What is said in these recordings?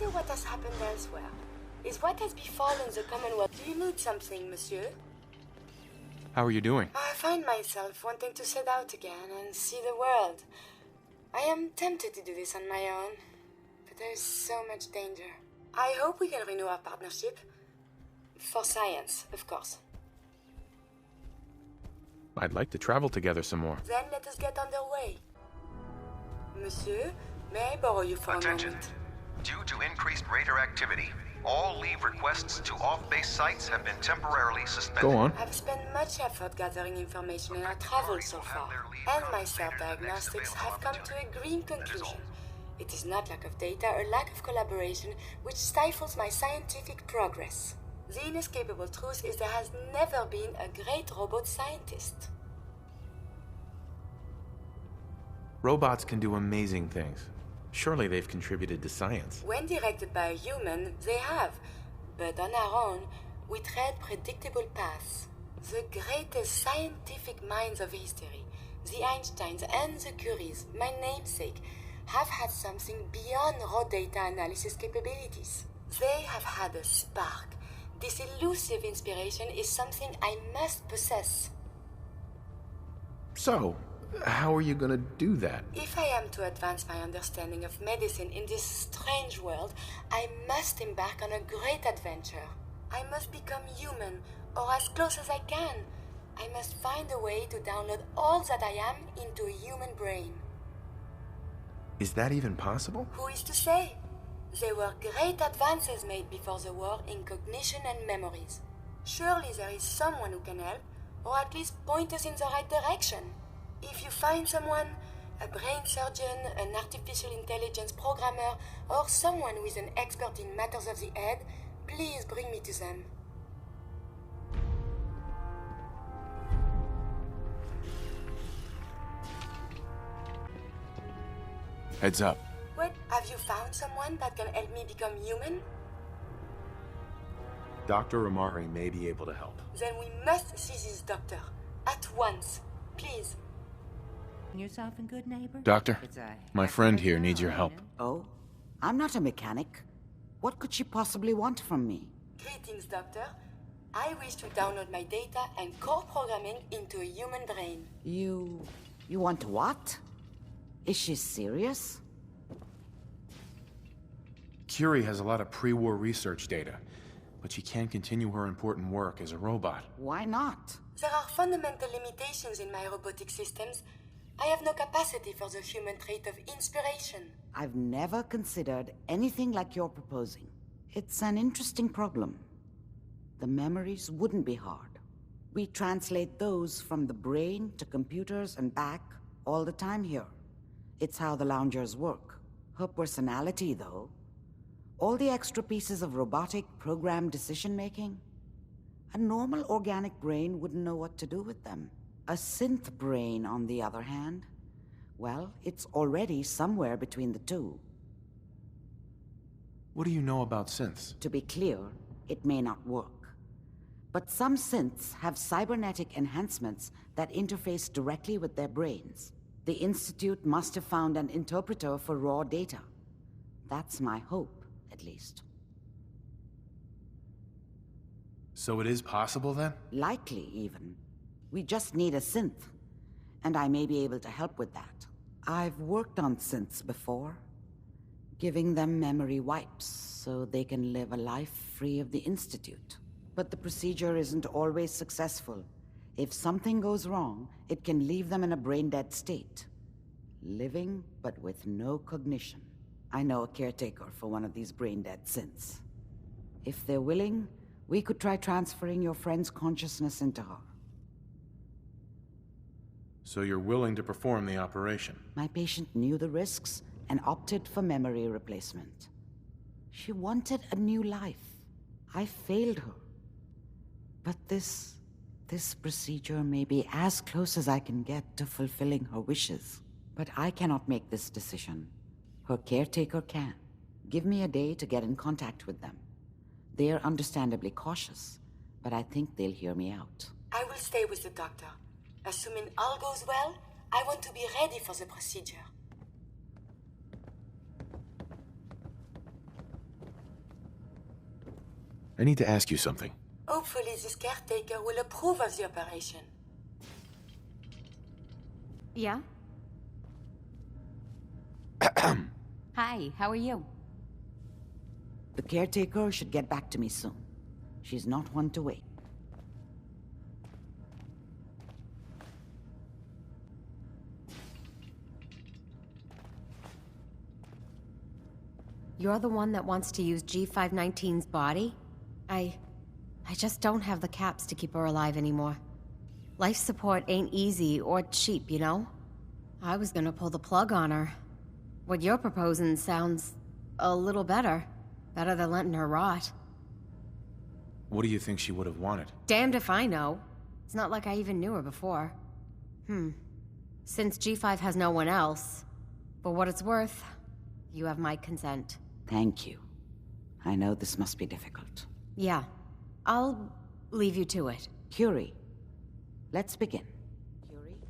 wonder what has happened elsewhere. Is what has befallen the Commonwealth... Do you need something, monsieur? How are you doing? I find myself wanting to set out again and see the world. I am tempted to do this on my own, but there is so much danger. I hope we can renew our partnership. For science, of course. I'd like to travel together some more. Then let us get underway. Monsieur, may I borrow you for Attention. a moment? Due to increased raider activity, all leave requests to off-base sites have been temporarily suspended. Go on. I've spent much effort gathering information in our travels so far, and my self-diagnostics have come to a green conclusion. It is not lack of data or lack of collaboration which stifles my scientific progress. The inescapable truth is there has never been a great robot scientist. Robots can do amazing things. Surely they've contributed to science. When directed by a human, they have. But on our own, we tread predictable paths. The greatest scientific minds of history, the Einsteins and the Curies, my namesake, have had something beyond raw data analysis capabilities. They have had a spark. This elusive inspiration is something I must possess. So, how are you gonna do that? If I am to advance my understanding of medicine in this strange world, I must embark on a great adventure. I must become human, or as close as I can. I must find a way to download all that I am into a human brain. Is that even possible? Who is to say? There were great advances made before the war in cognition and memories. Surely there is someone who can help, or at least point us in the right direction. If you find someone, a brain surgeon, an artificial intelligence programmer, or someone who is an expert in matters of the head, please bring me to them. Heads up. What? Have you found someone that can help me become human? Dr. Amari may be able to help. Then we must see this doctor. At once. Please. Yourself in good neighbor? Doctor, my friend here needs your help. Oh? I'm not a mechanic. What could she possibly want from me? Greetings, Doctor. I wish to download my data and core programming into a human brain. You want what? Is she serious? Curie has a lot of pre-war research data, but she can't continue her important work as a robot. Why not? There are fundamental limitations in my robotic systems. I have no capacity for the human trait of inspiration. I've never considered anything like you're proposing. It's an interesting problem. The memories wouldn't be hard. We translate those from the brain to computers and back all the time here. It's how the loungers work. Her personality, though, all the extra pieces of robotic programmed decision-making, a normal organic brain wouldn't know what to do with them. A synth brain, on the other hand, well, it's already somewhere between the two. What do you know about synths? To be clear, it may not work. But some synths have cybernetic enhancements that interface directly with their brains. The Institute must have found an interpreter for raw data. That's my hope, at least. So it is possible, then? Likely, even. We just need a synth, and I may be able to help with that. I've worked on synths before, giving them memory wipes so they can live a life free of the Institute. But the procedure isn't always successful. If something goes wrong, it can leave them in a brain-dead state. Living, but with no cognition. I know a caretaker for one of these brain-dead synths. If they're willing, we could try transferring your friend's consciousness into her. So you're willing to perform the operation? My patient knew the risks and opted for memory replacement. She wanted a new life. I failed her. But this procedure may be as close as I can get to fulfilling her wishes. But I cannot make this decision. Her caretaker can. Give me a day to get in contact with them. They are understandably cautious, but I think they'll hear me out. I will stay with the doctor. Assuming all goes well, I want to be ready for the procedure. I need to ask you something. Hopefully this caretaker will approve of the operation. Yeah? Hi, how are you? The caretaker should get back to me soon. She's not one to wait. You're the one that wants to use G519's body? I just don't have the caps to keep her alive anymore. Life support ain't easy or cheap, you know? I was gonna pull the plug on her. What you're proposing sounds a little better. Better than letting her rot. What do you think she would have wanted? Damned if I know. It's not like I even knew her before. Since G5 has no one else, for what it's worth, you have my consent. Thank you. I know this must be difficult. Yeah, I'll leave you to it. Curie, let's begin. Curie,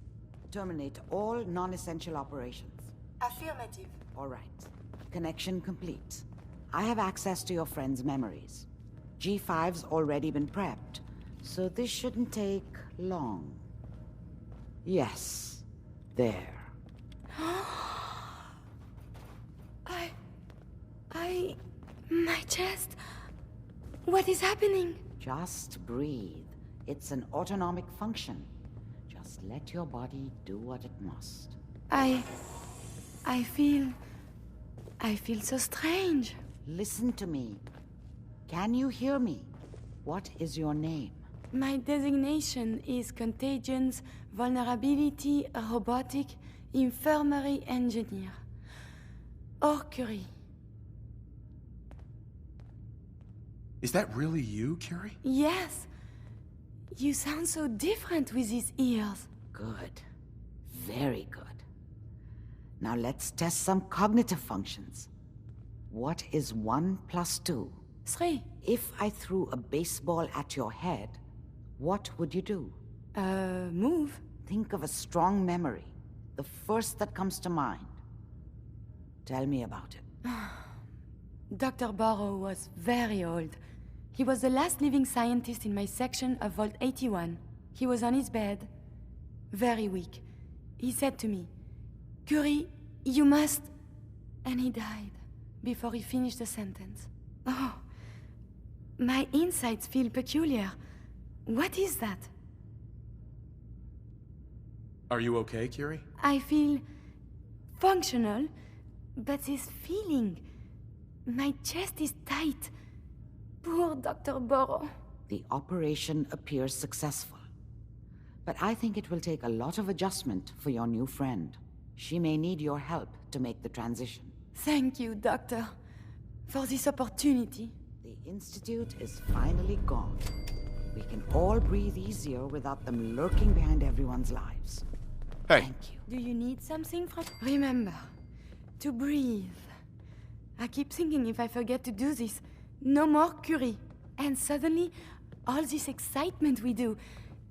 terminate all non-essential operations. Affirmative. All right. Connection complete. I have access to your friend's memories. G5's already been prepped, so this shouldn't take long. Yes. There. My chest. What is happening? Just breathe. It's an autonomic function. Just let your body do what it must. I feel so strange. Listen to me. Can you hear me? What is your name? My designation is Contagions, Vulnerability, Robotic, Infirmary Engineer. Or Curie. Is that really you, Curie? Yes. You sound so different with these ears. Good. Very good. Now let's test some cognitive functions. What is 1 plus 2? 3. If I threw a baseball at your head, what would you do? Move. Think of a strong memory. The first that comes to mind. Tell me about it. Dr. Burrow was very old. He was the last living scientist in my section of Vault 81. He was on his bed, very weak. He said to me, "Curie, you must..." And he died before he finished the sentence. Oh, my insides feel peculiar. What is that? Are you okay, Curie? I feel functional, but this feeling, my chest is tight. Poor Dr. Burrow. The operation appears successful. But I think it will take a lot of adjustment for your new friend. She may need your help to make the transition. Thank you, Doctor, for this opportunity. The Institute is finally gone. We can all breathe easier without them lurking behind everyone's lives. Hey. Thank you. Do you need something from... Remember, to breathe. I keep thinking if I forget to do this, no more Curie. And suddenly, all this excitement we do,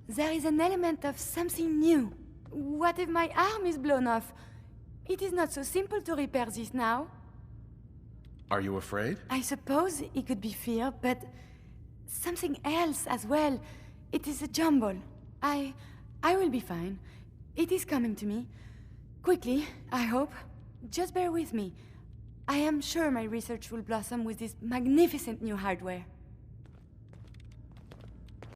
there is an element of something new. What if my arm is blown off? It is not so simple to repair this now. Are you afraid? I suppose it could be fear, but something else as well. It is a jumble. I will be fine. It is coming to me. Quickly, I hope. Just bear with me. I am sure my research will blossom with this magnificent new hardware.